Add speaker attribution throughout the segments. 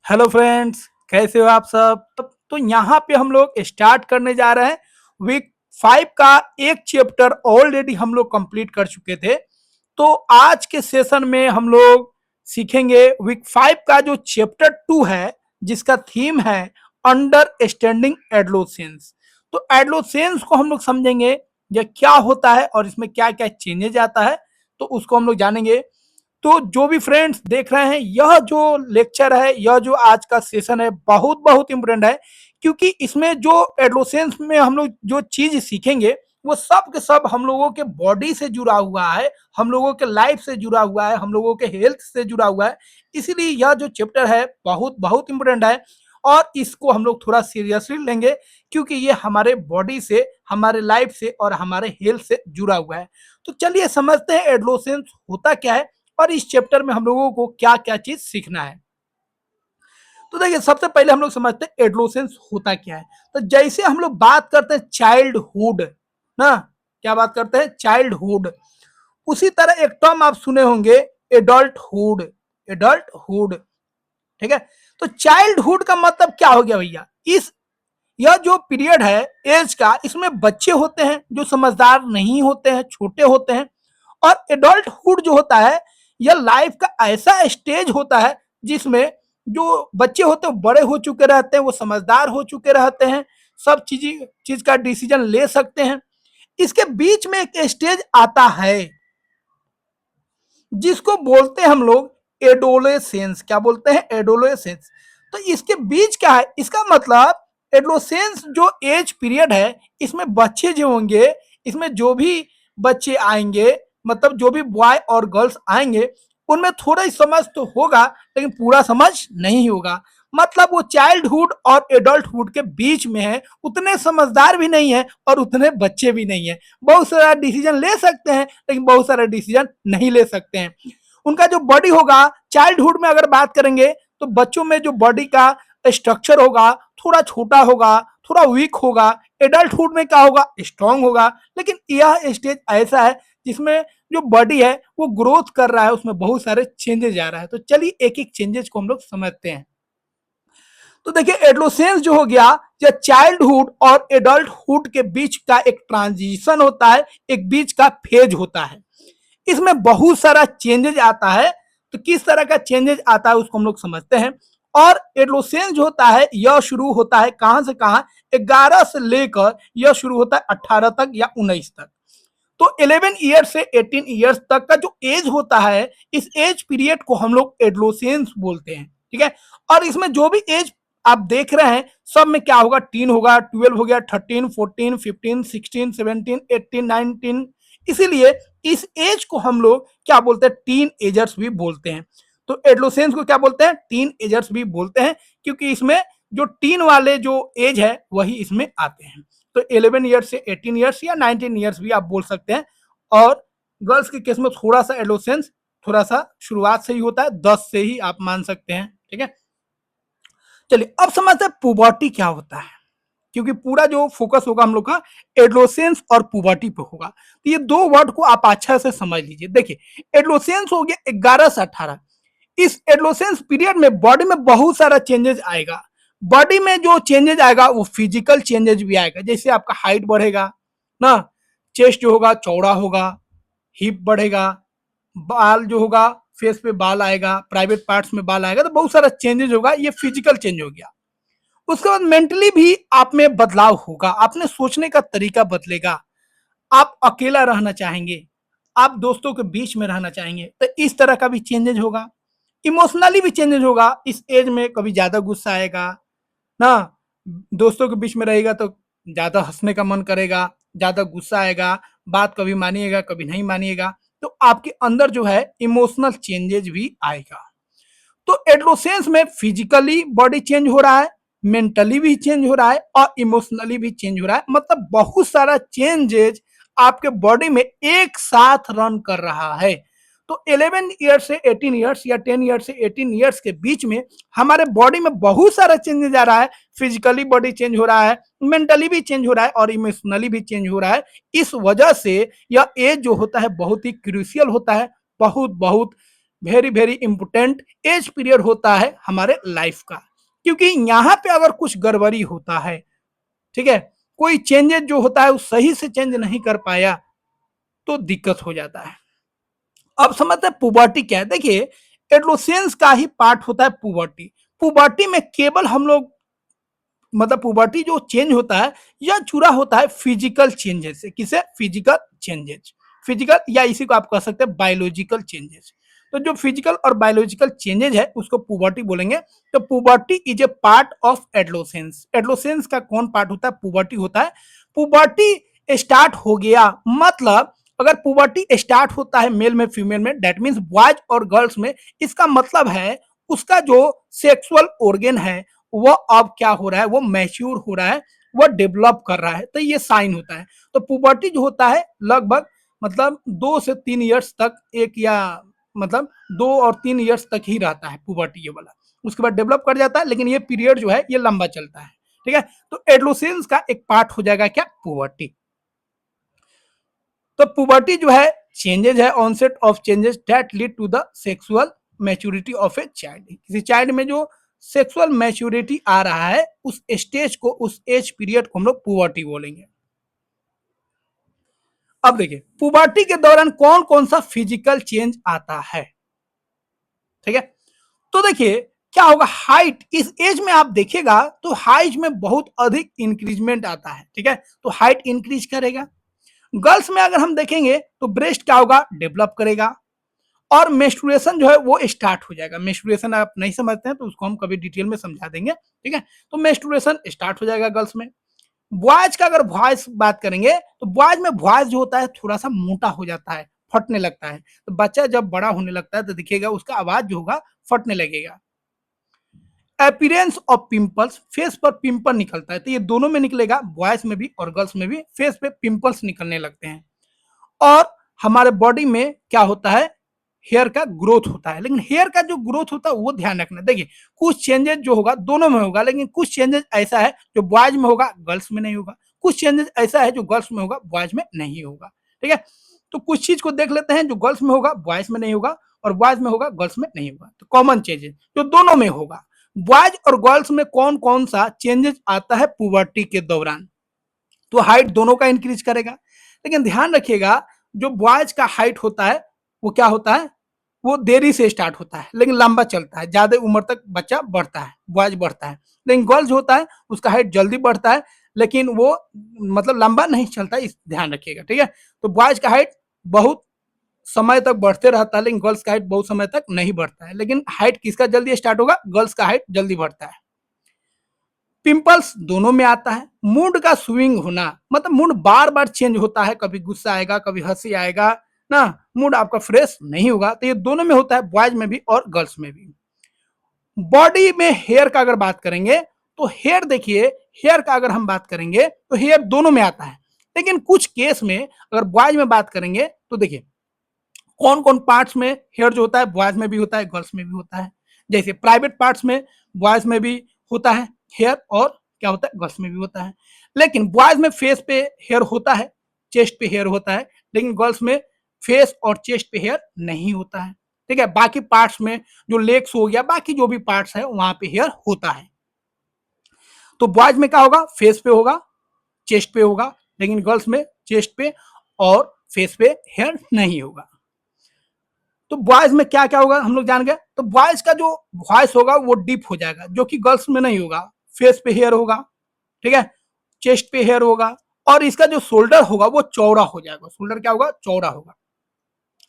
Speaker 1: Hello friends, कैसे हो आप सब। तो यहाँ पे हम लोग स्टार्ट करने जा रहे हैं वीक 5 का एक चैप्टर ऑलरेडी हम लोग कंप्लीट कर चुके थे। तो आज के सेशन में हम लोग सीखेंगे वीक 5 का जो चैप्टर 2 है, जिसका थीम है अंडरस्टैंडिंग एडोलेसेंस। तो एडोलेसेंस को हम लोग समझेंगे ये क्या होता है और इसमें क्या क्या चेंजेज आता है, तो उसको हम लोग जानेंगे। तो जो भी फ्रेंड्स देख रहे हैं, यह जो लेक्चर है, यह जो आज का सेशन है, बहुत बहुत इंपॉर्टेंट है। क्योंकि इसमें जो एडोलेसेंस में हम लोग जो चीज सीखेंगे, वो सब के सब हम लोगों के बॉडी से जुड़ा हुआ है, हम लोगों के लाइफ से जुड़ा हुआ है, हम लोगों के हेल्थ से जुड़ा हुआ है। इसीलिए यह जो चैप्टर है बहुत बहुत इंपॉर्टेंट है और इसको हम लोग थोड़ा सीरियसली लेंगे, क्योंकि ये हमारे बॉडी से, हमारे लाइफ से और हमारे हेल्थ से जुड़ा हुआ है। तो चलिए समझते हैं एडोलेसेंस होता क्या है और इस चैप्टर में हम लोगों को क्या क्या चीज सीखना है। तो देखिए, सबसे पहले हम लोग समझते हैं एडोलेसेंस होता क्या है। तो जैसे हम लोग बात करते हैं चाइल्डहुड ना, क्या बात करते हैं, चाइल्डहुड। उसी तरह एक टर्म आप सुने होंगे, एडल्टहुड। एडल्टहुड, ठीक है। तो चाइल्डहुड का मतलब क्या हो गया भैया, इस यह जो पीरियड है एज का, इसमें बच्चे होते हैं जो समझदार नहीं होते हैं, छोटे होते हैं। और एडल्टहुड जो होता है, यह लाइफ का ऐसा स्टेज होता है जिसमें जो बच्चे होते हैं वो बड़े हो चुके रहते हैं, वो समझदार हो चुके रहते हैं, सब चीज का डिसीजन ले सकते हैं। इसके बीच में एक स्टेज आता है जिसको बोलते हैं हम लोग एडोलेसेंस। क्या बोलते हैं, एडोलेसेंस। तो इसके बीच क्या है, इसका मतलब एडोलेसेंस जो एज पीरियड है, इसमें बच्चे जो होंगे, इसमें जो भी बच्चे आएंगे, मतलब जो भी बॉय और गर्ल्स आएंगे, उनमें थोड़ा ही समझ तो होगा लेकिन पूरा समझ नहीं होगा। मतलब वो चाइल्डहुड और एडल्टहुड के बीच में है, उतने समझदार भी नहीं है और उतने बच्चे भी नहीं है। बहुत सारा डिसीजन ले सकते हैं लेकिन बहुत सारा डिसीजन नहीं ले सकते हैं। उनका जो बॉडी होगा, चाइल्डहुड में अगर बात करेंगे तो बच्चों में जो बॉडी का स्ट्रक्चर होगा थोड़ा छोटा होगा, थोड़ा वीक होगा। एडल्टहुड में क्या होगा, स्ट्रांग होगा। लेकिन यह स्टेज ऐसा है जिसमें जो बॉडी है वो ग्रोथ कर रहा है, उसमें बहुत सारे चेंजेस आ रहा है। तो चलिए एक एक चेंजेस को हम लोग समझते हैं। तो देखिए, एडोलेसेंस जो हो गया, या चाइल्डहुड और एडल्टहुड के बीच का एक ट्रांजिशन होता है, एक बीच का फेज होता है। इसमें बहुत सारा चेंजेज आता है। तो किस तरह का चेंजेज आता है उसको हम लोग समझते हैं। और एडोलेसेंस जो होता है, यह शुरू होता है कहां से कहां, 11 से लेकर यह शुरू होता है 18 तक या 19 तक। तो 11 ईयर से 18 ईयर्स तक का जो एज होता है, इस एज पीरियड को हम लोग एडोलेसेंस बोलते हैं, ठीक है। और इसमें जो भी एज आप देख रहे हैं, सब में क्या होगा, टीन होगा, 12 हो गया, 13, 14, 15, 16, 17, 18, 19। इसीलिए इस एज को हम लोग क्या बोलते हैं, टीन एजर्स भी बोलते हैं। तो एडोलेसेंस को क्या बोलते हैं, टीन एजर्स भी बोलते हैं, क्योंकि इसमें जो टीन वाले जो एज है वही इसमें आते हैं। तो 11 ईयर्स से 18 ईयर्स या 19 ईयर्स भी आप बोल सकते हैं। और गर्ल्स के केस में थोड़ा सा एडोलेसेंस थोड़ा सा शुरुआत से ही होता है, 10 से ही आप मान सकते हैं, ठीक है। चलिए अब समझते हैं पुबर्टी क्या होता है, क्योंकि पूरा जो फोकस होगा हम लोग का एडोलेसेंस और पुबर्टी पे होगा। तो ये दो वर्ड को आप अच्छा से समझ लीजिए। देखिए, एडोलेसेंस हो गया 11 से 18। इस एडोलेसेंस पीरियड में बॉडी में बहुत सारा चेंजेस आएगा। बॉडी में जो चेंजेस आएगा वो फिजिकल चेंजेस भी आएगा, जैसे आपका हाइट बढ़ेगा ना, चेस्ट जो होगा चौड़ा होगा, हिप बढ़ेगा, बाल जो होगा, फेस पे बाल आएगा, प्राइवेट पार्ट्स में बाल आएगा। तो बहुत सारा चेंजेस होगा, ये फिजिकल चेंज हो गया। उसके बाद मेंटली भी आप में बदलाव होगा, आपने सोचने का तरीका बदलेगा। आप अकेला रहना चाहेंगे, आप दोस्तों के बीच में रहना चाहेंगे, तो इस तरह का भी चेंजेस होगा। इमोशनली भी चेंजेस होगा, इस एज में कभी ज्यादा गुस्सा आएगा ना, दोस्तों के बीच में रहेगा तो ज्यादा हंसने का मन करेगा, ज्यादा गुस्सा आएगा, बात कभी मानिएगा कभी नहीं मानिएगा। तो आपके अंदर जो है इमोशनल चेंजेस भी आएगा। तो एडोलेसेंस में फिजिकली बॉडी चेंज हो रहा है, मेंटली भी चेंज हो रहा है और इमोशनली भी चेंज हो रहा है। मतलब बहुत सारा चेंजेस आपके बॉडी में एक साथ रन कर रहा है। तो 11 ईयर से 18 ईयर्स या 10 ईयर से 18 ईयर्स के बीच में हमारे बॉडी में बहुत सारा चेंजेस आ रहा है। फिजिकली बॉडी चेंज हो रहा है, मेंटली भी चेंज हो रहा है और इमोशनली भी चेंज हो रहा है। इस वजह से यह एज जो होता है बहुत ही क्रूशियल होता है, बहुत बहुत very very important age period होता है हमारे लाइफ का, क्योंकि यहाँ पे अगर कुछ गड़बड़ी होता है, ठीक है, कोई चेंजेस जो होता है वो सही से चेंज नहीं कर पाया तो दिक्कत हो जाता है। अब समझते हैं पुबर्टी क्या है। देखिए, एडोलेसेंस का ही पार्ट होता है पुबर्टी। पुबर्टी में केवल हम लोग मतलब पुबर्टी जो चेंज होता है यह जुड़ा होता है फिजिकल चेंजेस से। किसे? Physical changes. फिजिकल या इसी को आप कह सकते हैं बायोलॉजिकल चेंजेस। तो जो फिजिकल और बायोलॉजिकल चेंजेज है उसको पुबर्टी बोलेंगे। तो puberty is a part of adolescence. Adolescence का कौन पार्ट होता है? पुबर्टी होता है। पुबर्टी स्टार्ट हो गया मतलब अगर पुबर्टी स्टार्ट होता है मेल में फीमेल में, दैट मीन्स बॉयज और गर्ल्स में, इसका मतलब है उसका जो सेक्सुअल ऑर्गन है वो अब क्या हो रहा है? वो मैच्योर हो रहा है, वो डेवलप कर रहा है, तो ये साइन होता है। तो पुबर्टी जो होता है लगभग मतलब 2 से 3 ईयर्स तक, एक या मतलब 2 और 3 ईयर्स तक ही रहता है पुबर्टी ये वाला, उसके बाद डेवलप कर जाता है, लेकिन ये पीरियड जो है ये लंबा चलता है। ठीक है, तो एडोलेसेंस का एक पार्ट हो जाएगा क्या? पुबर्टी। तो पुबर्टी जो है चेंजेज है, onset of changes that lead to the sexual maturity of a child. किसी चाइल्ड में जो सेक्सुअल मैच्योरिटी आ रहा है उस स्टेज को, उस एज पीरियड को हम लोग पुबर्टी बोलेंगे। अब देखिए पुबर्टी के दौरान कौन कौन सा फिजिकल चेंज आता है। ठीक है, तो देखिए क्या होगा, हाइट, इस एज में आप देखिएगा तो हाइट में बहुत अधिक इंक्रीजमेंट आता है। ठीक है, तो हाइट इंक्रीज करेगा। गर्ल्स में अगर हम देखेंगे तो ब्रेस्ट क्या होगा? डेवलप करेगा। और मेंस्ट्रुएशन जो है वो स्टार्ट हो जाएगा। मेंस्ट्रुएशन आप नहीं समझते हैं तो उसको हम कभी डिटेल में समझा देंगे। ठीक है, तो मेंस्ट्रुएशन स्टार्ट हो जाएगा गर्ल्स में। बॉयज का अगर वॉइस बात करेंगे तो बॉयज में वॉइस जो होता है थोड़ा सा मोटा हो जाता है, फटने लगता है। तो बच्चा जब बड़ा होने लगता है तो देखिएगा उसका आवाज जो होगा फटने लगेगा। अपीयरेंस ऑफ पिंपल्स, फेस पर पिंपल निकलता है, तो ये दोनों में निकलेगा, बॉयज में भी और गर्ल्स में भी फेस पे पिंपल्स निकलने लगते हैं। और हमारे बॉडी में क्या होता है? हेयर का ग्रोथ होता है। लेकिन हेयर का जो ग्रोथ होता है वो ध्यान रखना। देखिए कुछ चेंजेस जो होगा दोनों में होगा, लेकिन कुछ चेंजेस ऐसा है जो बॉयज में होगा गर्ल्स में नहीं होगा, कुछ चेंजेस ऐसा है जो गर्ल्स में होगा बॉयज में नहीं होगा। ठीक है, तो कुछ चीज को देख लेते हैं जो गर्ल्स में होगा बॉयज में नहीं होगा और बॉयज में होगा गर्ल्स में नहीं होगा। तो कॉमन चेंजेस जो दोनों में होगा, बॉयज और गर्ल्स में कौन कौन सा चेंजेस आता है पुबर्टी के दौरान? तो हाइट दोनों का इंक्रीज करेगा। लेकिन ध्यान रखिएगा जो बॉयज का हाइट होता है वो क्या होता है? वो देरी से स्टार्ट होता है लेकिन लंबा चलता है, ज्यादा उम्र तक बच्चा बढ़ता है, बॉयज बढ़ता है। लेकिन गर्ल्स होता है उसका हाइट जल्दी बढ़ता है लेकिन वो मतलब लंबा नहीं चलता, इस ध्यान रखिएगा। ठीक है, तो बॉयज का हाइट बहुत समय तक बढ़ते रहता है लेकिन गर्ल्स का हाइट बहुत समय तक नहीं बढ़ता है। लेकिन हाइट किसका जल्दी स्टार्ट होगा? गर्ल्स का हाइट जल्दी बढ़ता है। पिंपल्स दोनों में आता है। मूड का स्विंग होना मतलब मूड बार बार चेंज होता है, कभी गुस्सा आएगा कभी हंसी आएगा ना, मूड आपका फ्रेश नहीं होगा। तो ये दोनों में होता है, बॉयज में भी और गर्ल्स में भी। बॉडी में हेयर का अगर बात करेंगे तो हेयर देखिए, हेयर का अगर हम बात करेंगे तो हेयर दोनों में आता है। लेकिन कुछ केस में अगर बॉयज में बात करेंगे तो देखिए कौन कौन पार्ट्स में हेयर जो होता है बॉयज में भी होता है गर्ल्स में भी होता है। जैसे प्राइवेट पार्ट्स में बॉयज में भी होता है हेयर और क्या होता है गर्ल्स में भी होता है। लेकिन बॉयज में फेस पे हेयर होता है, चेस्ट पे हेयर होता है, लेकिन गर्ल्स में फेस और चेस्ट पे हेयर नहीं होता है। ठीक है, बाकी पार्ट्स में जो लेग्स हो गया बाकी जो भी पार्ट्स है वहां पे हेयर होता है। तो बॉयज में क्या होगा? फेस पे होगा, चेस्ट पे होगा, लेकिन गर्ल्स में चेस्ट पे और फेस पे हेयर नहीं होगा। तो बॉयज में क्या क्या होगा हम लोग जान गए। तो बॉयज का जो वॉइस होगा वो डीप हो जाएगा जो कि गर्ल्स में नहीं होगा। फेस पे हेयर होगा, ठीक है, चेस्ट पे हेयर होगा और इसका जो शोल्डर होगा वो चौड़ा हो जाएगा। शोल्डर क्या होगा? चौड़ा होगा।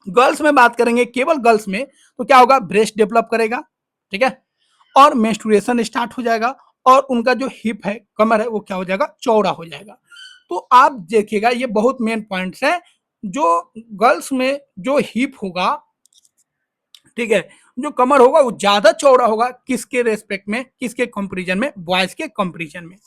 Speaker 1: गर्ल्स में बात करेंगे केवल गर्ल्स में तो क्या होगा? ब्रेस्ट डेवलप करेगा, ठीक है, और मेंस्ट्रुएशन स्टार्ट हो जाएगा और उनका जो हिप है, कमर है, वो क्या हो जाएगा? चौड़ा हो जाएगा। तो आप देखिएगा ये बहुत मेन पॉइंट्स है। जो गर्ल्स में जो हिप होगा, ठीक है, जो कमर होगा वो ज्यादा चौड़ा होगा किसके रेस्पेक्ट में, किसके कंपैरिजन में? बॉयज के कंपैरिजन में।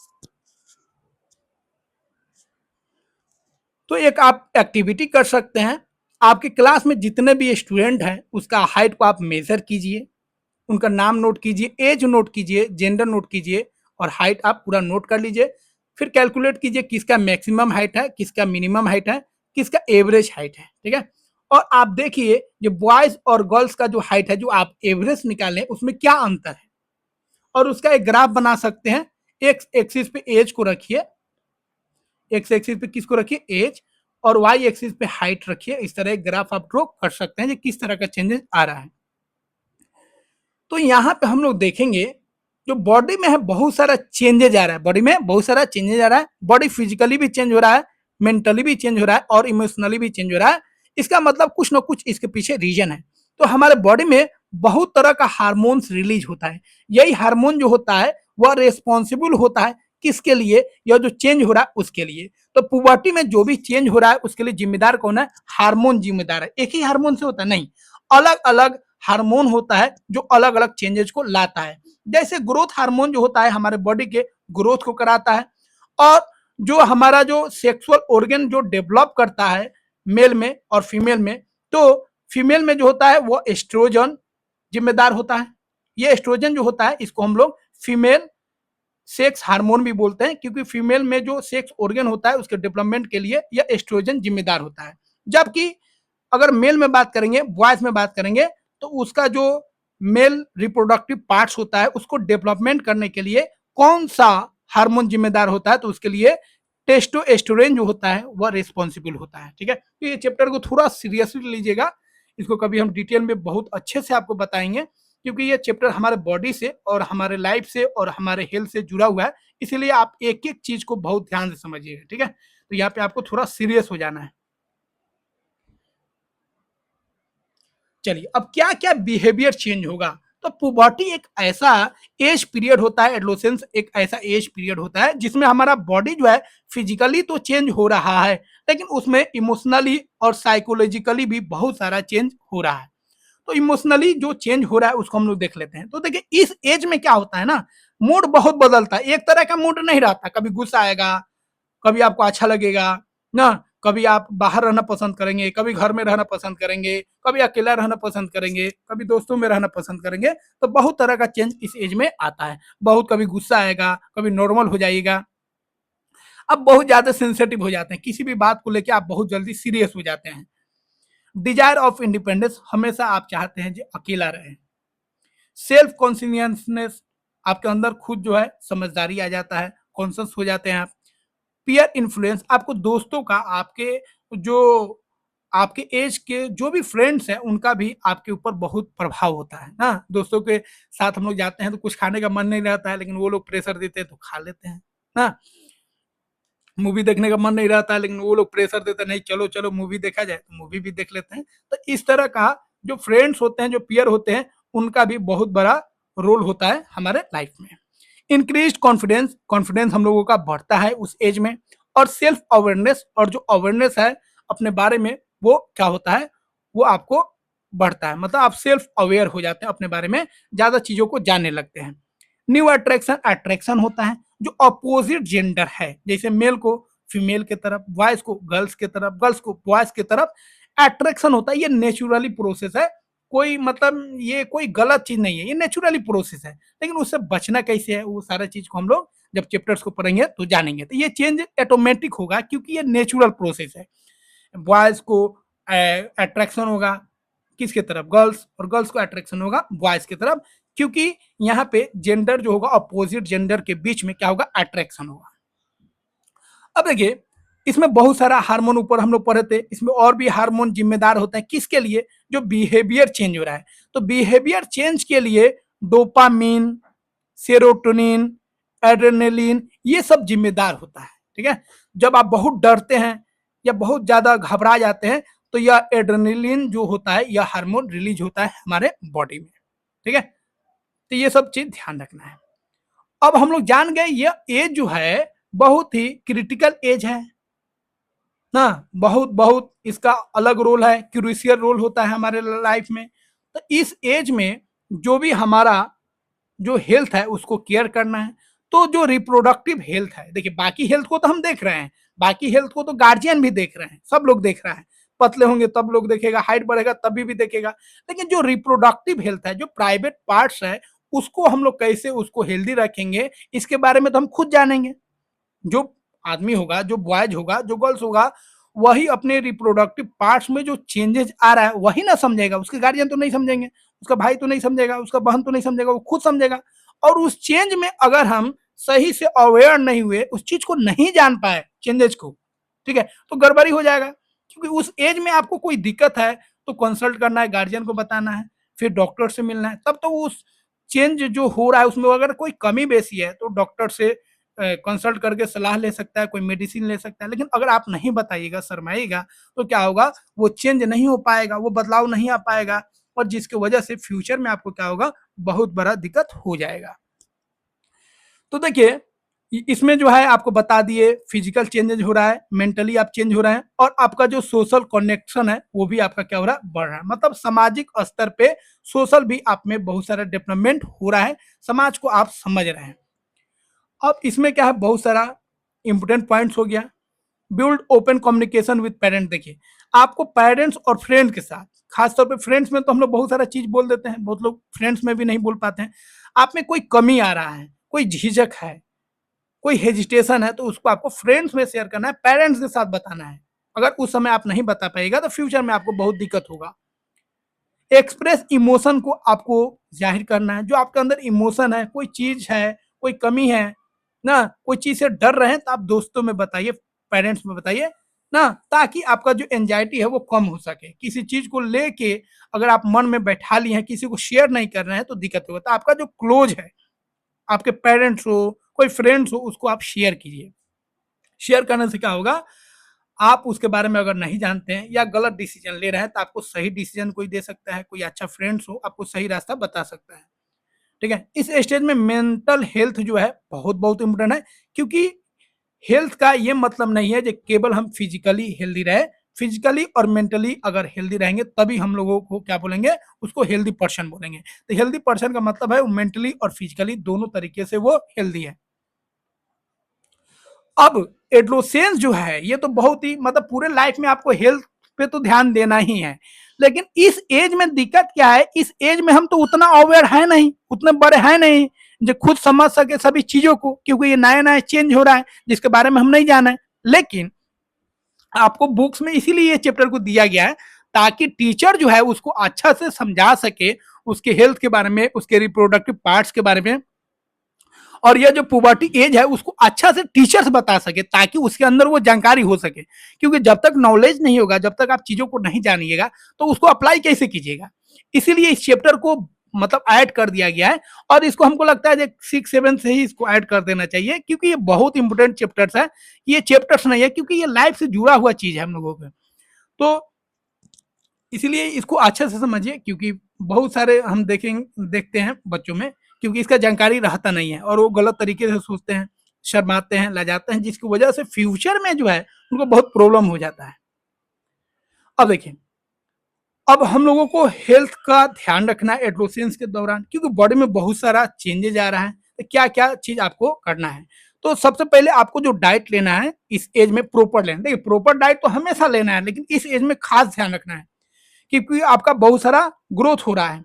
Speaker 1: तो एक आप एक्टिविटी कर सकते हैं, आपकी क्लास में जितने भी स्टूडेंट हैं उसका हाइट को आप मेजर कीजिए, उनका नाम नोट कीजिए, एज नोट कीजिए, जेंडर नोट कीजिए और हाइट आप पूरा नोट कर लीजिए। फिर कैलकुलेट कीजिए किसका मैक्सिमम हाइट है, किसका मिनिमम हाइट है, किसका एवरेज हाइट है। ठीक है, और आप देखिए जो बॉयज और गर्ल्स का जो हाइट है, जो आप एवरेज निकालें उसमें क्या अंतर है, और उसका एक ग्राफ बना सकते हैं। एक्स एक्सिस पे एज को रखिए, एक्स एक्सिस पे किसको रखिए, एज, और वाई एक्सिस पे हाइट रखिए। इस तरह एक ग्राफ आप ड्रॉ कर सकते हैं कि किस तरह का चेंजेस आ रहा है। तो यहाँ पे हम लोग देखेंगे जो बॉडी में है बहुत सारा चेंजेज आ रहा है, बॉडी में बहुत सारा चेंजेज आ रहा है। बॉडी फिजिकली भी चेंज हो रहा है, मेंटली भी चेंज हो रहा है और इमोशनली भी चेंज हो रहा है। इसका मतलब कुछ ना कुछ इसके पीछे रीजन है। तो हमारे बॉडी में बहुत तरह का हार्मोन्स रिलीज होता है। यही हार्मोन जो होता है वह रिस्पॉन्सिबल होता है किसके लिए, यह जो चेंज हो रहा है उसके लिए। तो पुबर्टी में जो भी चेंज हो रहा है उसके लिए जिम्मेदार कौन है, हार्मोन जिम्मेदार है। एक ही हार्मोन से होता है नहीं, अलग अलग हार्मोन होता है जो अलग अलग चेंजेस को लाता है। जैसे ग्रोथ हार्मोन जो होता है हमारे बॉडी के ग्रोथ को कराता है, और जो हमारा जो सेक्सुअल ऑर्गन जो डेवलप करता है मेल में और फीमेल में, तो फीमेल में जो होता है वो एस्ट्रोजन जिम्मेदार होता है। ये एस्ट्रोजन जो होता है इसको हम लोग फीमेल सेक्स हार्मोन भी बोलते हैं, क्योंकि फीमेल में जो सेक्स ऑर्गन होता है उसके डेवलपमेंट के लिए यह एस्ट्रोजन जिम्मेदार होता है। जबकि अगर मेल में बात करेंगे, बॉयज में बात करेंगे, तो उसका जो मेल रिप्रोडक्टिव पार्ट्स होता है उसको डेवलपमेंट करने के लिए कौन सा हार्मोन जिम्मेदार होता है, तो उसके लिए टेस्टोस्टेरोन जो होता है वह रिस्पॉन्सिबल होता है। ठीक है, तो ये चैप्टर को थोड़ा सीरियसली लीजिएगा, इसको कभी हम डिटेल में बहुत अच्छे से आपको बताएंगे, क्योंकि ये चैप्टर हमारे बॉडी से और हमारे लाइफ से और हमारे हेल्थ से जुड़ा हुआ है। इसीलिए आप एक एक चीज को बहुत ध्यान से समझिएगा। ठीक है, तो यहाँ पे आपको थोड़ा सीरियस हो जाना है। चलिए, अब क्या क्या बिहेवियर चेंज होगा। तो पुबर्टी एक ऐसा एज पीरियड होता है, एडोलेसेंस एक ऐसा एज पीरियड होता है जिसमें हमारा बॉडी जो है फिजिकली तो चेंज हो रहा है, लेकिन उसमें इमोशनली और साइकोलॉजिकली भी बहुत सारा चेंज हो रहा है। तो इमोशनली जो चेंज हो रहा है उसको हम लोग देख लेते हैं। तो देखिए इस एज में क्या होता है ना, मूड बहुत बदलता है, एक तरह का मूड नहीं रहता। कभी गुस्सा आएगा, कभी आपको अच्छा लगेगा ना, कभी आप बाहर रहना पसंद करेंगे, कभी घर में रहना पसंद करेंगे, कभी अकेला रहना पसंद करेंगे, कभी दोस्तों में रहना पसंद करेंगे। तो बहुत तरह का चेंज इस एज में आता है। बहुत कभी गुस्सा आएगा, कभी नॉर्मल हो जाइएगा। अब बहुत ज्यादा सेंसिटिव हो जाते हैं, किसी भी बात को लेकर आप बहुत जल्दी सीरियस हो जाते हैं। डिजायर ऑफ इंडिपेंडेंस, हमेशा आप चाहते हैं जो अकेला रहे। सेल्फ कॉन्सियसनेस, आपके अंदर खुद जो है समझदारी आ जाता है, कॉन्शियस हो जाते हैं आप। पीयर इन्फ्लुएंस, आपको दोस्तों का, आपके जो आपके एज के जो भी फ्रेंड्स हैं उनका भी आपके ऊपर बहुत प्रभाव होता है ना। दोस्तों के साथ हम लोग जाते हैं तो कुछ खाने का मन नहीं रहता है, लेकिन वो लोग प्रेशर देते हैं तो खा लेते हैं ना। मूवी देखने का मन नहीं रहता है, लेकिन वो लोग प्रेशर देते हैं, नहीं चलो चलो मूवी देखा जाए, तो मूवी भी देख लेते हैं। तो इस तरह का जो फ्रेंड्स होते हैं, जो पीयर होते हैं, उनका भी बहुत बड़ा रोल होता है हमारे लाइफ में। इंक्रीज कॉन्फिडेंस, कॉन्फिडेंस हम लोगों का बढ़ता है उस एज में। और सेल्फ अवेयरनेस, और जो अवेयरनेस है अपने बारे में वो क्या होता है, वो आपको बढ़ता है। मतलब आप सेल्फ अवेयर हो जाते हैं, अपने बारे में ज्यादा चीजों को जानने लगते हैं। न्यू अट्रैक्शन, अट्रैक्शन होता है जो अपोजिट जेंडर है, जैसे मेल को फीमेल के तरफ, बॉयज को गर्ल्स के तरफ, गर्ल्स को बॉयज के तरफ अट्रैक्शन होता है। ये नेचुरली प्रोसेस है, कोई मतलब ये कोई गलत चीज नहीं है, ये नेचुरली प्रोसेस है। लेकिन उससे बचना कैसे है, वो सारा चीज को हम लोग जब चैप्टर्स को पढ़ेंगे तो जानेंगे। तो ये चेंज ऑटोमेटिक होगा क्योंकि ये नेचुरल प्रोसेस है। बॉयज को अट्रैक्शन होगा किसके तरफ, गर्ल्स, और गर्ल्स को अट्रैक्शन होगा बॉयज की तरफ, क्योंकि यहाँ पे जेंडर जो होगा अपोजिट जेंडर के बीच में क्या होगा, अट्रैक्शन होगा। अब देखिए इसमें बहुत सारा हार्मोन ऊपर हम लोग पढ़े थे, इसमें और भी हार्मोन जिम्मेदार होते हैं किसके लिए, जो बिहेवियर चेंज हो रहा है। तो बिहेवियर चेंज के लिए डोपामिन, सेरोटोनिन, एड्रेनलिन, ये सब जिम्मेदार होता है। ठीक है, जब आप बहुत डरते हैं या बहुत ज्यादा घबरा जाते हैं तो यह एड्रेनलिन जो होता है यह हार्मोन रिलीज होता है हमारे बॉडी में। ठीक है, तो ये सब चीज ध्यान रखना है। अब हम लोग जान गए यह एज जो है बहुत ही क्रिटिकल एज है ना, बहुत बहुत इसका अलग रोल है, क्रूशियल रोल होता है हमारे लाइफ में। तो इस एज में जो भी हमारा जो हेल्थ है उसको केयर करना है। तो जो रिप्रोडक्टिव हेल्थ है, देखिए बाकी हेल्थ को तो हम देख रहे हैं, बाकी हेल्थ को तो गार्जियन भी देख रहे हैं, सब लोग देख रहा है। पतले होंगे तब लोग देखेगा, हाइट बढ़ेगा तभी भी देखेगा। लेकिन जो रिप्रोडक्टिव हेल्थ है, जो प्राइवेट पार्ट्स है, उसको हम लोग कैसे उसको हेल्दी रखेंगे, इसके बारे में तो हम खुद जानेंगे। जो आदमी होगा, जो बॉयज होगा, जो गर्ल्स होगा, वही अपने रिप्रोडक्टिव पार्ट्स में जो चेंजेस आ रहा है वही ना समझेगा, उसके गार्जियन तो नहीं समझेंगे, उसका भाई तो नहीं समझेगा, उसका बहन तो नहीं समझेगा, वो खुद समझेगा। और उस चेंज में अगर हम सही से अवेयर नहीं हुए, उस चीज को नहीं जान पाए चेंजेस को, ठीक है, तो गड़बड़ी हो जाएगा। क्योंकि उस एज में आपको कोई दिक्कत है तो कंसल्ट करना है, गार्जियन को बताना है, फिर डॉक्टर से मिलना है, तब तो उस चेंज जो हो रहा है उसमें अगर कोई कमी बेसी है तो डॉक्टर से कंसल्ट करके सलाह ले सकता है, कोई मेडिसिन ले सकता है। लेकिन अगर आप नहीं बताइएगा, शर्माइएगा, तो क्या होगा, वो चेंज नहीं हो पाएगा, वो बदलाव नहीं आ पाएगा, और जिसकी वजह से फ्यूचर में आपको क्या होगा, बहुत बड़ा दिक्कत हो जाएगा। तो देखिए, इसमें जो है आपको बता दिए फिजिकल चेंजेज हो रहा है, मेंटली आप चेंज हो रहे हैं, और आपका जो सोशल कनेक्शन है वो भी आपका क्या हो रहा है, बढ़ रहा है। मतलब सामाजिक स्तर पे सोशल भी आप में बहुत सारा डेवलपमेंट हो रहा है, समाज को आप समझ रहे हैं। अब इसमें क्या है, बहुत सारा इंपोर्टेंट पॉइंट्स हो गया। Build open communication with parent. देखिए, आपको पेरेंट्स और फ्रेंड्स के साथ, खासतौर पे फ्रेंड्स में तो हम लोग बहुत सारा चीज बोल देते हैं, बहुत लोग फ्रेंड्स में भी नहीं बोल पाते हैं। आप में कोई कमी आ रहा है, कोई झिझक है, कोई हेजिटेशन है, तो उसको आपको फ्रेंड्स में शेयर करना है, पेरेंट्स के साथ बताना है। अगर उस समय आप नहीं बता पाएगा तो फ्यूचर में आपको बहुत दिक्कत होगा। एक्सप्रेस इमोशन को आपको जाहिर करना है, जो आपके अंदर इमोशन है, कोई चीज है, कोई कमी है ना, कोई चीज से डर रहे हैं, तो आप दोस्तों में बताइए, पेरेंट्स में बताइए ना, ताकि आपका जो एंजाइटी है वो कम हो सके। किसी चीज को लेके अगर आप मन में बैठा लिए हैं, किसी को शेयर नहीं कर रहे हैं, तो दिक्कत होगा। तो आपका जो क्लोज है, आपके पेरेंट्स हो, कोई फ्रेंड्स हो, उसको आप शेयर कीजिए। शेयर करने से क्या होगा, आप उसके बारे में अगर नहीं जानते हैं या गलत डिसीजन ले रहे हैं, तो आपको सही डिसीजन कोई दे सकता है, कोई अच्छा फ्रेंड्स हो आपको सही रास्ता बता सकता है। ठीक है, इस स्टेज में मेंटल हेल्थ जो है बहुत बहुत इंपॉर्टेंट है। क्योंकि हेल्थ का ये मतलब नहीं है कि केवल हम फिजिकली हेल्दी रहे, फिजिकली और मेंटली अगर हेल्दी रहेंगे तभी हम लोगों को क्या बोलेंगे, उसको हेल्दी पर्सन बोलेंगे। तो हेल्दी पर्सन का मतलब है वो मेंटली और फिजिकली दोनों तरीके से वो हेल्दी है। अब एडोलेसेंस जो है ये तो बहुत ही मतलब पूरे लाइफ में आपको हेल्थ पे तो ध्यान देना ही है। लेकिन इस एज में दिक्कत क्या है, इस एज में हम तो उतना अवेयर है नहीं, उतने बड़े हैं नहीं जो खुद समझ सके सभी चीजों को, क्योंकि ये नया नया चेंज हो रहा है जिसके बारे में हम नहीं जाना है। लेकिन आपको बुक्स में इसीलिए ये चैप्टर को दिया गया है ताकि टीचर जो है उसको अच्छा से समझा सके, उसके हेल्थ के बारे में, उसके रिप्रोडक्टिव पार्ट्स के बारे में, और ये जो पुबर्टी एज है उसको अच्छा से टीचर्स बता सके ताकि उसके अंदर वो जानकारी हो सके। क्योंकि जब तक नॉलेज नहीं होगा, जब तक आप चीजों को नहीं जानिएगा, तो उसको अप्लाई कैसे कीजिएगा। इसीलिए इस चैप्टर को मतलब ऐड कर दिया गया है, और इसको हमको लगता है 6-7 से ही इसको ऐड कर देना चाहिए, क्योंकि ये बहुत इंपॉर्टेंट चैप्टर्स है। ये चैप्टर्स नहीं है, क्योंकि ये लाइफ से जुड़ा हुआ चीज है हम लोगों के। तो इसीलिए इसको अच्छे से समझिए, क्योंकि बहुत सारे हम देखते हैं बच्चों में, क्योंकि इसका जानकारी रहता नहीं है और वो गलत तरीके से सोचते हैं, शर्माते हैं, लजाते हैं, जिसकी वजह से फ्यूचर में जो है उनको बहुत प्रॉब्लम हो जाता है। अब देखिए, अब हम लोगों को हेल्थ का ध्यान रखना है एडोलेसेंस के दौरान, क्योंकि बॉडी में बहुत सारा चेंजेज आ रहा है। तो क्या क्या चीज आपको करना है, तो सबसे पहले आपको जो डाइट लेना है इस एज में प्रॉपर लेना। देखिए, प्रॉपर डाइट तो हमेशा लेना है, लेकिन इस एज में खास ध्यान रखना है, क्योंकि आपका बहुत सारा ग्रोथ हो रहा है।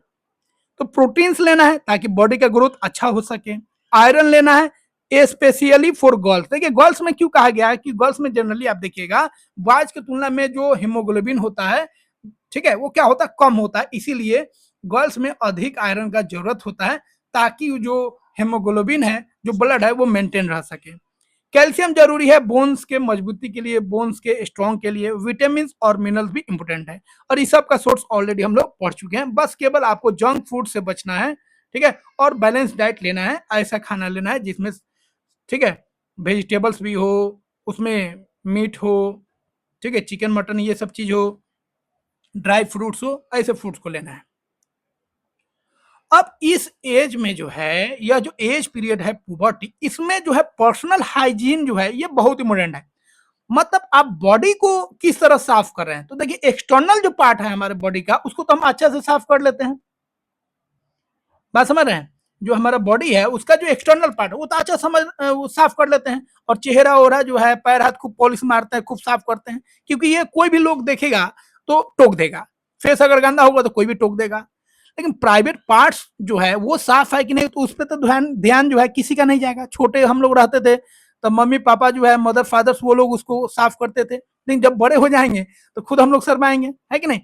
Speaker 1: तो प्रोटीन्स लेना है ताकि बॉडी का ग्रोथ अच्छा हो सके। आयरन लेना है स्पेशली फॉर गर्ल्स। देखिए, गर्ल्स में क्यों कहा गया है कि गर्ल्स में जनरली आप देखिएगा बॉयज की तुलना में जो हीमोग्लोबिन होता है, ठीक है, वो क्या होता है, कम होता है। इसीलिए गर्ल्स में अधिक आयरन का जरूरत होता है ताकि जो हेमोग्लोबिन है, जो ब्लड है, वो मेंटेन रह सके। कैल्शियम जरूरी है बोन्स के मजबूती के लिए, बोन्स के स्ट्रॉन्ग के लिए। विटामिन और मिनरल्स भी इंपॉर्टेंट है, और इस सब का सोर्स ऑलरेडी हम लोग पढ़ चुके हैं। बस केवल आपको जंक फूड से बचना है, ठीक है, और बैलेंस डाइट लेना है। ऐसा खाना लेना है जिसमें, ठीक है, वेजिटेबल्स भी हो, उसमें मीट हो, ठीक है, चिकन मटन ये सब चीज हो, ड्राई फ्रूट्स हो, ऐसे फ्रूट्स को लेना है। अब इस एज में जो है, यह जो एज पीरियड है पुबर्टी, इसमें जो है पर्सनल हाइजीन जो है ये बहुत इंपॉर्टेंट है। मतलब आप बॉडी को किस तरह साफ कर रहे हैं। तो देखिए, एक्सटर्नल जो पार्ट है हमारे बॉडी का, उसको तो हम अच्छा से साफ कर लेते हैं, बात समझ रहे हैं। जो हमारा बॉडी है उसका जो एक्सटर्नल पार्ट है वो तो अच्छा वो साफ कर लेते हैं, और चेहरा ओहरा जो है, पैर हाथ खूब पॉलिश मारते हैं, खूब साफ करते हैं, क्योंकि ये कोई भी लोग देखेगा तो टोक देगा। फेस अगर गंदा होगा तो कोई भी टोक देगा। लेकिन प्राइवेट पार्ट्स जो है वो साफ है कि नहीं, तो उस पर तो ध्यान ध्यान जो है किसी का नहीं जाएगा। छोटे हम लोग रहते थे तो मम्मी पापा जो है मदर फादर्स वो लोग उसको साफ करते थे, लेकिन जब बड़े हो जाएंगे तो खुद हम लोग शर्माएंगे, है कि नहीं।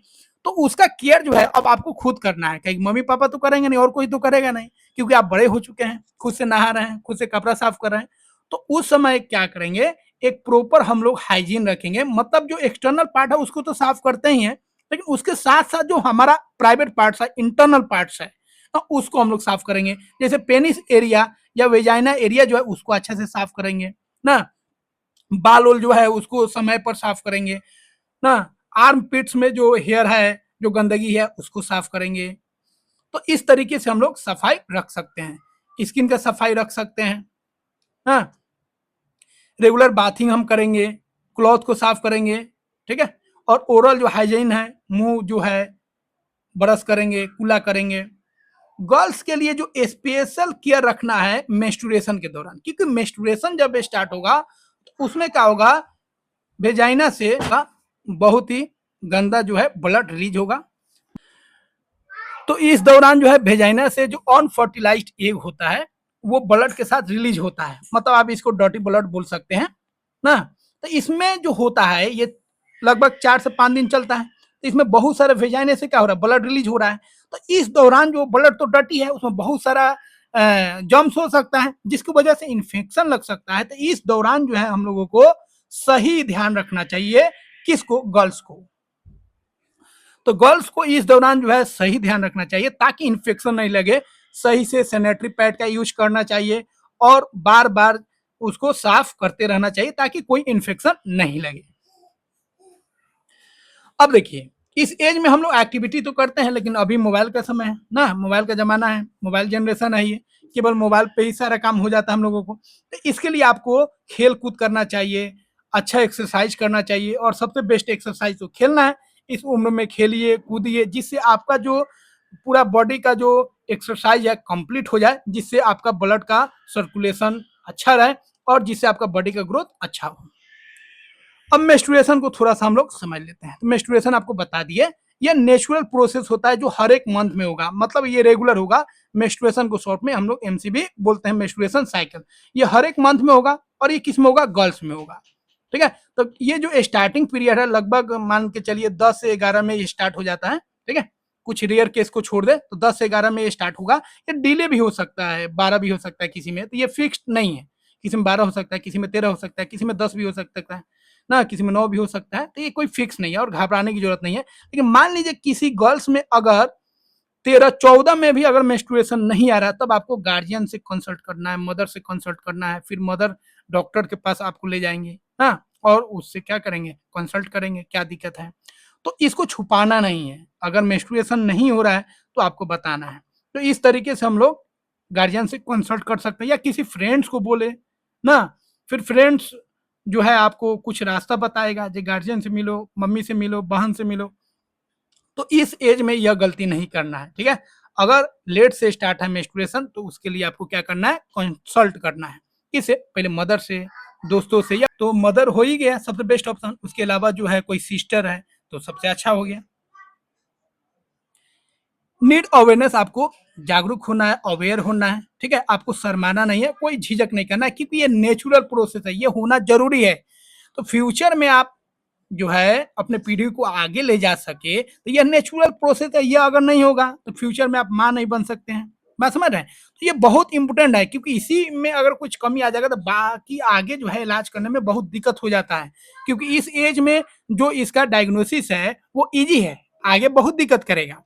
Speaker 1: तो उसका केयर जो है अब आपको खुद करना है, कहीं मम्मी पापा तो करेंगे नहीं और कोई तो करेगा नहीं, क्योंकि आप बड़े हो चुके हैं, खुद से नहा रहे हैं, खुद से कपड़ा साफ कर रहे हैं। तो उस समय क्या करेंगे, एक प्रॉपर हम लोग हाइजीन रखेंगे, मतलब जो एक्सटर्नल पार्ट है उसको तो साफ करते ही हैं, लेकिन उसके साथ साथ जो हमारा प्राइवेट पार्ट्स है, इंटरनल पार्ट्स है, तो उसको हम लोग साफ करेंगे। जैसे पेनिस एरिया या वेजाइना एरिया जो है उसको अच्छे से साफ करेंगे ना, बाल ओल जो है उसको समय पर साफ करेंगे ना, आर्म पिट्स में जो हेयर है, जो गंदगी है उसको साफ करेंगे। तो इस तरीके से हम लोग सफाई रख सकते हैं, स्किन का सफाई रख सकते हैं। हाँ, रेगुलर बाथिंग हम करेंगे, क्लॉथ को साफ करेंगे, ठीक है। और ओरल जो हाइजीन है, मुंह जो है ब्रश करेंगे, कुला करेंगे। गर्ल्स के लिए जो स्पेशल केयर रखना है मेंस्ट्रुएशन के दौरान, क्योंकि मेंस्ट्रुएशन जब स्टार्ट होगा तो उसमें क्या होगा, वेजाइना से बहुत ही गंदा जो है ब्लड रिलीज होगा। तो इस दौरान जो है वेजाइना से जो अनफर्टिलाइज्ड एग होता है वो ब्लड के साथ रिलीज होता है, मतलब आप इसको डर्टी ब्लड बोल सकते हैं ना। तो इसमें जो होता है ये लगभग 4 से 5 दिन चलता है। तो इसमें बहुत सारे वेजाइने से क्या हो रहा है, ब्लड रिलीज हो रहा है। तो इस दौरान जो ब्लड तो डर्टी है उसमें बहुत सारा जम्स हो सकता है, जिसकी वजह से इन्फेक्शन लग सकता है। तो इस दौरान जो है हम लोगों को सही ध्यान रखना चाहिए, किसको, गर्ल्स को। तो गर्ल्स को इस दौरान जो है सही ध्यान रखना चाहिए ताकि इन्फेक्शन नहीं लगे, सही से सैनिटरी पैड का यूज करना चाहिए और बार बार उसको साफ करते रहना चाहिए ताकि कोई इन्फेक्शन नहीं लगे। अब देखिए, इस एज में हम लोग एक्टिविटी तो करते हैं, लेकिन अभी मोबाइल का समय है ना, मोबाइल का जमाना है, मोबाइल जनरेशन है, ये केवल मोबाइल पे ही सारा काम हो जाता है हम लोगों को। तो इसके लिए आपको खेल कूद करना चाहिए, अच्छा एक्सरसाइज करना चाहिए, और सबसे बेस्ट एक्सरसाइज तो खेलना है। इस उम्र में खेलिए कूदिए, जिससे आपका जो पूरा बॉडी का जो एक्सरसाइज है कंप्लीट हो जाए, जिससे आपका ब्लड का सर्कुलेशन अच्छा रहे और जिससे आपका बॉडी का ग्रोथ अच्छा हो। अब मेंस्ट्रुएशन को थोड़ा सा हम लोग समझ लेते हैं। तो मेंस्ट्रुएशन आपको बता दिए, ये नेचुरल प्रोसेस होता है जो हर एक मंथ में होगा, मतलब ये रेगुलर होगा। मेंस्ट्रुएशन को शॉर्ट में हम लोग एमसीबी बोलते हैं, मेंस्ट्रुएशन साइकिल। ये हर एक मंथ में होगा और ये किस में होगा, गर्ल्स में होगा, ठीक है। तो ये जो स्टार्टिंग पीरियड है लगभग मान के चलिए 10 से 11 में ये स्टार्ट हो जाता है, ठीक है। कुछ रेयर केस को छोड़ दे तो 10 से 11 में ये स्टार्ट होगा। ये डिले भी हो सकता है, 12 भी हो सकता है किसी में, तो ये फिक्स्ड नहीं है। किसी में 12 हो सकता है, किसी में 13 हो सकता है, किसी में 10 भी हो सकता है ना, किसी में 9 भी हो सकता है। तो ये कोई फिक्स नहीं है और घबराने की जरूरत नहीं है। लेकिन मान लीजिए किसी गर्ल्स में अगर 13-14 में भी अगर मेंस्ट्रुएशन नहीं आ रहा, तब आपको गार्जियन से कंसल्ट करना है, मदर से कंसल्ट करना है। फिर मदर डॉक्टर के पास आपको ले जाएंगे ना, और उससे क्या करेंगे, कंसल्ट करेंगे क्या दिक्कत है। तो इसको छुपाना नहीं है, अगर मेंस्ट्रुएशन नहीं हो रहा है तो आपको बताना है। तो इस तरीके से हम लोग गार्जियन से कंसल्ट कर सकते हैं, या किसी फ्रेंड्स को बोले ना। फिर फ्रेंड्स जो है आपको कुछ रास्ता बताएगा, जो गार्जियन से मिलो, मम्मी से मिलो, बहन से मिलो। तो इस एज में यह गलती नहीं करना है, ठीक है। अगर लेट से स्टार्ट है मेंस्ट्रुएशन तो उसके लिए आपको क्या करना है, कंसल्ट करना है। किसे, पहले मदर से, दोस्तों से, या तो मदर हो ही गया सबसे बेस्ट ऑप्शन। उसके अलावा जो है कोई सिस्टर है तो सबसे अच्छा हो गया। नीड अवेयरनेस, आपको जागरूक होना है, अवेयर होना है, ठीक है। आपको शर्माना नहीं है, कोई झिझक नहीं करना है, क्योंकि ये नेचुरल प्रोसेस है, ये होना जरूरी है। तो फ्यूचर में आप जो है अपने पीढ़ी को आगे ले जा सके तो यह नेचुरल प्रोसेस है। ये अगर नहीं होगा तो फ्यूचर में आप माँ नहीं बन सकते हैं, बात समझ रहे हैं। तो ये बहुत इंपॉर्टेंट है, क्योंकि इसी में अगर कुछ कमी आ जाएगा तो बाकी आगे जो है इलाज करने में बहुत दिक्कत हो जाता है। क्योंकि इस एज में जो इसका डायग्नोसिस है वो इजी है, आगे बहुत दिक्कत करेगा।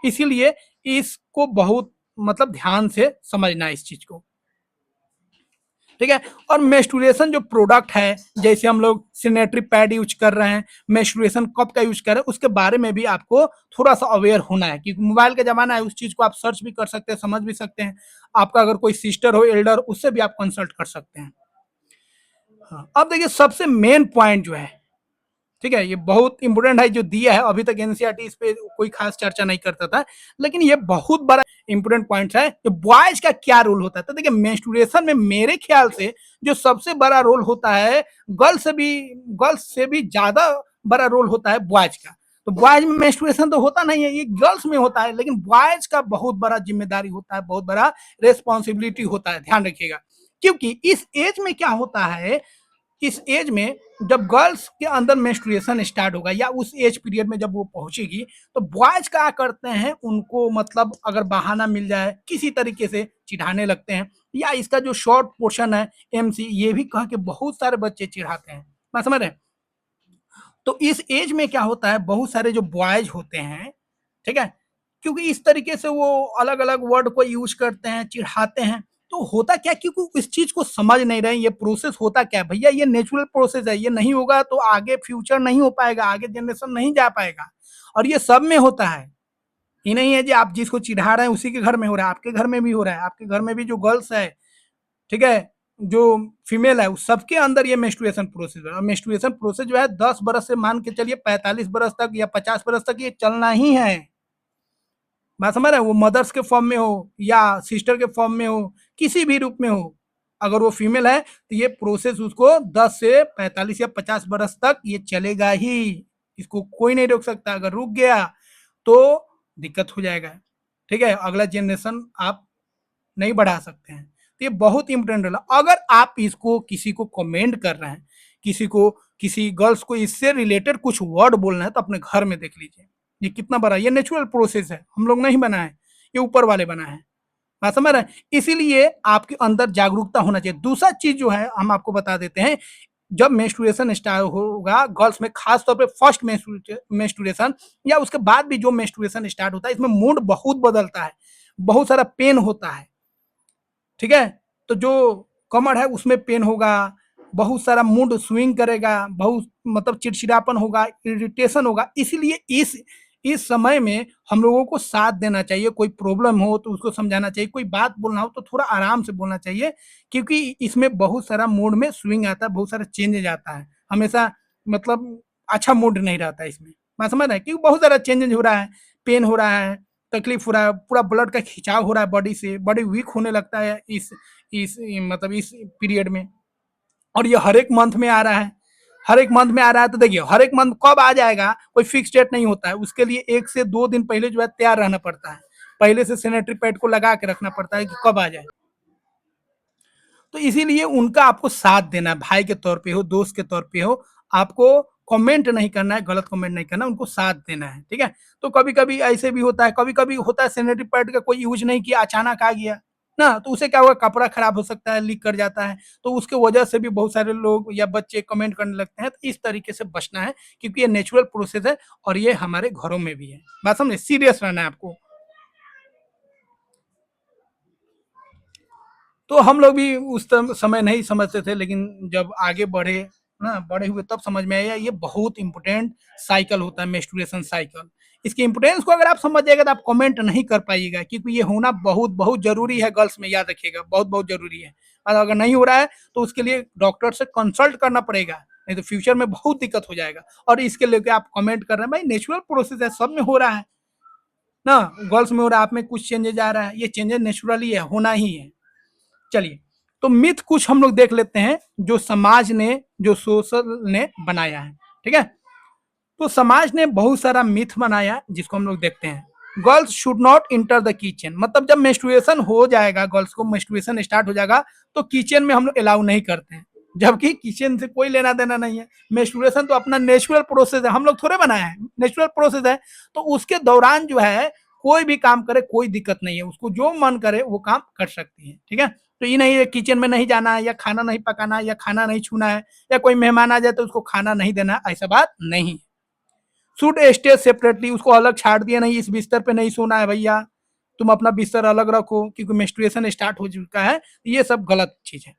Speaker 1: इसीलिए इसको बहुत मतलब ध्यान से समझना है इस चीज को, ठीक है। और मेंस्ट्रुएशन जो प्रोडक्ट है, जैसे हम लोग सैनिटरी पैड यूज कर रहे हैं, मेंस्ट्रुएशन कप का यूज कर रहे हैं, उसके बारे में भी आपको थोड़ा सा अवेयर होना है, क्योंकि मोबाइल का जमाना है, उस चीज को आप सर्च भी कर सकते हैं, समझ भी सकते हैं। आपका अगर कोई सिस्टर हो, एल्डर, उससे भी आप कंसल्ट कर सकते हैं। हाँ, अब देखिए सबसे मेन पॉइंट जो है, ठीक है, ये बहुत इंपॉर्टेंट है जो दिया है। अभी तक एनसीईआरटी इस पे कोई खास चर्चा नहीं करता था, लेकिन ये बहुत बड़ा इंपॉर्टेंट पॉइंट है कि बॉयज का क्या रोल होता है। तो देखिए मेंस्ट्रुएशन में मेरे ख्याल से जो सबसे बड़ा रोल होता है, गर्ल्स से भी ज्यादा बड़ा रोल होता है बॉयज का। तो बॉयज में मेंस्ट्रुएशन तो होता नहीं है, ये गर्ल्स में होता है, लेकिन बॉयज का बहुत बड़ा जिम्मेदारी होता है, बहुत बड़ा रेस्पॉन्सिबिलिटी होता है, ध्यान रखिएगा। क्योंकि इस एज में क्या होता है, इस एज में जब गर्ल्स के अंदर मेंस्ट्रुएशन स्टार्ट होगा या उस एज पीरियड में जब वो पहुंचेगी, तो बॉयज क्या करते हैं, उनको मतलब अगर बहाना मिल जाए किसी तरीके से चिढ़ाने लगते हैं, या इसका जो शॉर्ट पोर्शन है एमसी, ये भी कह के बहुत सारे बच्चे चिढ़ाते हैं। मैं समझ रहे हैं? तो इस एज में क्या होता है, बहुत सारे जो बॉयज होते हैं, ठीक है, क्योंकि इस तरीके से वो अलग अलग वर्ड को यूज करते हैं, चिढ़ाते हैं, तो होता क्या, क्योंकि इस चीज को समझ नहीं रहे, ये प्रोसेस होता क्या है भैया, ये नेचुरल प्रोसेस है, ये नहीं होगा तो आगे फ्यूचर नहीं हो पाएगा, आगे जनरेशन नहीं जा पाएगा, और ये सब में होता है। ये नहीं है जी आप जिसको चिढ़ा रहे हैं उसी के घर में हो रहा है, आपके घर में भी हो रहा है, आपके घर में भी जो गर्ल्स है, ठीक है, जो फीमेल है, उस सबके अंदर ये मेंस्ट्रुएशन प्रोसेस है, और मेंस्ट्रुएशन प्रोसेस जो है 10 बरस से मान के चलिए 45 बरस तक या 50 बरस तक ये चलना ही है। बात समझ रहे हैं? वो मदर्स के फॉर्म में हो या सिस्टर के फॉर्म में हो, किसी भी रूप में हो, अगर वो फीमेल है तो ये प्रोसेस उसको 10 से 45 या 50 बरस तक ये चलेगा ही, इसको कोई नहीं रोक सकता। अगर रुक गया तो दिक्कत हो जाएगा, ठीक है, अगला जनरेशन आप नहीं बढ़ा सकते हैं। तो ये बहुत इंपॉर्टेंट रोल है। अगर आप इसको किसी को कमेंट कर रहे हैं, किसी को, किसी गर्ल्स को इससे रिलेटेड कुछ वर्ड बोलना है, तो अपने घर में देख लीजिए ये कितना बड़ा, ये नेचुरल प्रोसेस है, हम लोग नहीं बनाए, ये ऊपर वाले बनाए हैं। बात समझ रहे हैं? इसीलिए आपके अंदर जागरूकता होना चाहिए। दूसरा चीज जो है हम आपको बता देते हैं, जब मेंस्ट्रुएशन स्टार्ट होगा गर्ल्स में, खास तौर पे फर्स्ट मेंस्ट्रुएशन या उसके बाद भी जो मेंस्ट्रुएशन स्टार्ट होता है, इसमें मूड बहुत बदलता है, बहुत सारा पेन होता है, ठीक है, तो जो कमर है उसमें पेन होगा, बहुत सारा मूड स्विंग करेगा, बहुत मतलब चिड़चिड़ापन होगा, इरिटेशन होगा। इसीलिए इस समय में हम लोगों को साथ देना चाहिए, कोई प्रॉब्लम हो तो उसको समझाना चाहिए, कोई बात बोलना हो तो थोड़ा आराम से बोलना चाहिए, क्योंकि इसमें बहुत सारा मूड में स्विंग आता है, बहुत सारा चेंजेज आता है, हमेशा मतलब अच्छा मूड नहीं रहता है इसमें। मैं समझ रहा है, क्योंकि बहुत सारा चेंजेज हो रहा है, पेन हो रहा है, तकलीफ हो रहा है, पूरा ब्लड का खिंचाव हो रहा है बॉडी से, बॉडी वीक होने लगता है इस मतलब इस पीरियड में, और ये हर एक मंथ में आ रहा है, हर एक मंथ में आ रहा है। तो देखिए हर एक मंथ कब आ जाएगा कोई फिक्स डेट नहीं होता है, उसके लिए 1 से 2 दिन पहले जो है तैयार रहना पड़ता है, पहले से सैनिटरी पैड को लगा के रखना पड़ता है कि कब आ जाए। तो इसीलिए उनका आपको साथ देना है, भाई के तौर पे हो, दोस्त के तौर पे हो, आपको कमेंट नहीं करना है, गलत कमेंट नहीं करना, उनको साथ देना है, ठीक है। तो कभी कभी ऐसे भी होता है, कभी कभी होता है सैनिटरी पैड का कोई यूज नहीं किया, अचानक आ गया ना, तो उसे क्या होगा, कपड़ा खराब हो सकता है, लीक कर जाता है, तो उसके वजह से भी बहुत सारे लोग या बच्चे कमेंट करने लगते हैं। तो इस तरीके से बचना है, क्योंकि ये नेचुरल प्रोसेस है और ये हमारे घरों में भी है। बात समझे, सीरियस रहना है आपको। तो हम लोग भी उस समय नहीं समझते थे, लेकिन जब आगे बढ़े ना, बड़े हुए, तब समझ में आया ये बहुत इंपॉर्टेंट साइकिल होता है, मेंस्ट्रुएशन साइकिल। इसके इंपोर्टेंस को अगर आप समझ जाएगा तो आप कमेंट नहीं कर पाइएगा, क्योंकि ये होना बहुत बहुत जरूरी है गर्ल्स में, याद रखिएगा, बहुत बहुत जरूरी है। और अगर नहीं हो रहा है तो उसके लिए डॉक्टर से कंसल्ट करना पड़ेगा, नहीं तो फ्यूचर में बहुत दिक्कत हो जाएगा। और इसके लेके आप कमेंट कर रहे हैं, भाई नेचुरल प्रोसेस है, सब में हो रहा है ना, गर्ल्स में हो रहा है, आप में कुछ चेंजेज आ रहा है, ये चेंजेस नेचुरली है, होना ही है। चलिए, तो मिथ कुछ हम लोग देख लेते हैं जो समाज ने, जो सोशल ने बनाया है, ठीक है। तो समाज ने बहुत सारा मिथ बनाया जिसको हम लोग देखते हैं। Girls should not enter the kitchen, मतलब जब मेंस्ट्रुएशन हो जाएगा, गर्ल्स को मेंस्ट्रुएशन स्टार्ट हो जाएगा, तो किचन में हम लोग अलाउ नहीं करते हैं, जबकि किचन से कोई लेना देना नहीं है। मेंस्ट्रुएशन तो अपना नेचुरल प्रोसेस है, हम लोग थोड़े बनाए हैं, नेचुरल प्रोसेस है। तो उसके दौरान जो है कोई भी काम करे कोई दिक्कत नहीं है, उसको जो मन करे वो काम कर सकती है, ठीक है। तो ये नहीं है किचन में नहीं जाना है, या खाना नहीं पकाना है, या खाना नहीं छूना है, या कोई मेहमान आ जाए तो उसको खाना नहीं देना, ऐसा बात नहीं। शुड स्टे सेपरेटली, उसको अलग छाड़ दिया नहीं, इस बिस्तर पे नहीं सोना है भैया, तुम अपना बिस्तर अलग रखो क्योंकि मेंस्ट्रुएशन स्टार्ट हो चुका है, ये सब गलत चीज है।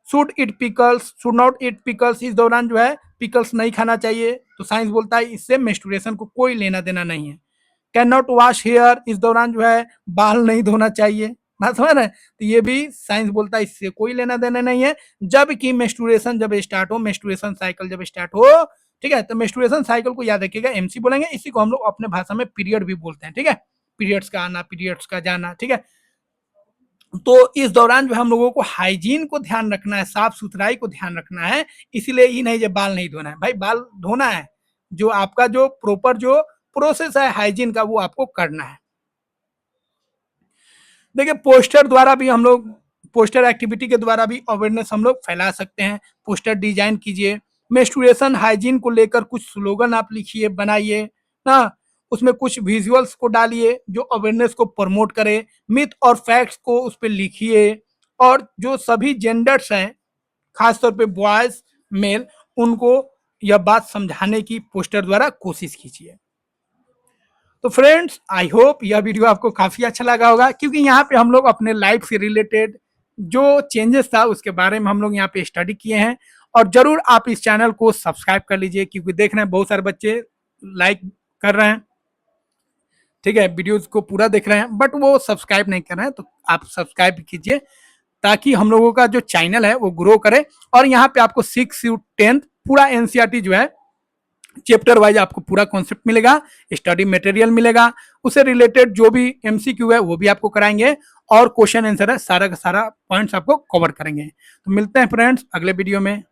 Speaker 1: Should it pickles, should not it pickles, इस दौरान जो है पिकल्स नहीं खाना चाहिए, तो साइंस बोलता है इससे मेंस्ट्रुएशन को कोई लेना देना नहीं है। कैन नॉट वॉश हेयर, इस दौरान जो है बाल नहीं धोना चाहिए, बात समझ रहे हैं, तो ये भी साइंस बोलता है इससे कोई लेना देना नहीं है। जबकि मेंस्ट्रुएशन जब स्टार्ट हो, मेंस्ट्रुएशन साइकिल जब स्टार्ट हो, ठीक है, तो मेंस्ट्रुएशन साइकिल को याद रखिएगा, एमसी बोलेंगे, इसी को हम लोग अपने भाषा में पीरियड भी बोलते हैं, ठीक है, पीरियड्स का आना, पीरियड्स का जाना, ठीक है। तो इस दौरान जो हम लोगों को हाइजीन को ध्यान रखना है, साफ सुथराई को ध्यान रखना है, इसलिए ये नहीं जो बाल नहीं धोना है, भाई बाल धोना है, जो आपका जो प्रॉपर जो प्रोसेस है हाइजीन का वो आपको करना है। देखिए पोस्टर द्वारा भी हम लोग पोस्टर एक्टिविटी के द्वारा भी अवेयरनेस हम लोग फैला सकते हैं। पोस्टर डिजाइन कीजिए, मेंस्ट्रुएशन हाइजीन को लेकर कुछ स्लोगन आप लिखिए, बनाइए ना, उसमें कुछ विजुअल्स को डालिए जो अवेयरनेस को प्रमोट करे, मिथ और फैक्ट्स को उस पर लिखिए, और जो सभी जेंडर्स हैं खासतौर पे बॉयज मेल, उनको यह बात समझाने की पोस्टर द्वारा कोशिश कीजिए। तो फ्रेंड्स, आई होप यह वीडियो आपको काफ़ी अच्छा लगा होगा, क्योंकि यहाँ पे हम लोग अपने लाइफ से रिलेटेड जो चेंजेस था उसके बारे में हम लोग यहाँ पे स्टडी किए हैं। और ज़रूर आप इस चैनल को सब्सक्राइब कर लीजिए, क्योंकि देख रहे हैं बहुत सारे बच्चे लाइक कर रहे हैं, ठीक है, वीडियोज़ को पूरा देख रहे हैं, बट वो सब्सक्राइब नहीं कर रहे हैं, तो आप सब्सक्राइब कीजिए ताकि हम लोगों का जो चैनल है वो ग्रो करे। और यहाँ पे आपको 6 से 10 पूरा एनसीईआरटी जो है चैप्टर वाइज आपको पूरा कॉन्सेप्ट मिलेगा, स्टडी मटेरियल मिलेगा, उससे रिलेटेड जो भी एमसीक्यू है वो भी आपको कराएंगे, और क्वेश्चन आंसर है सारा का सारा पॉइंट्स आपको कवर करेंगे। तो मिलते हैं फ्रेंड्स अगले वीडियो में।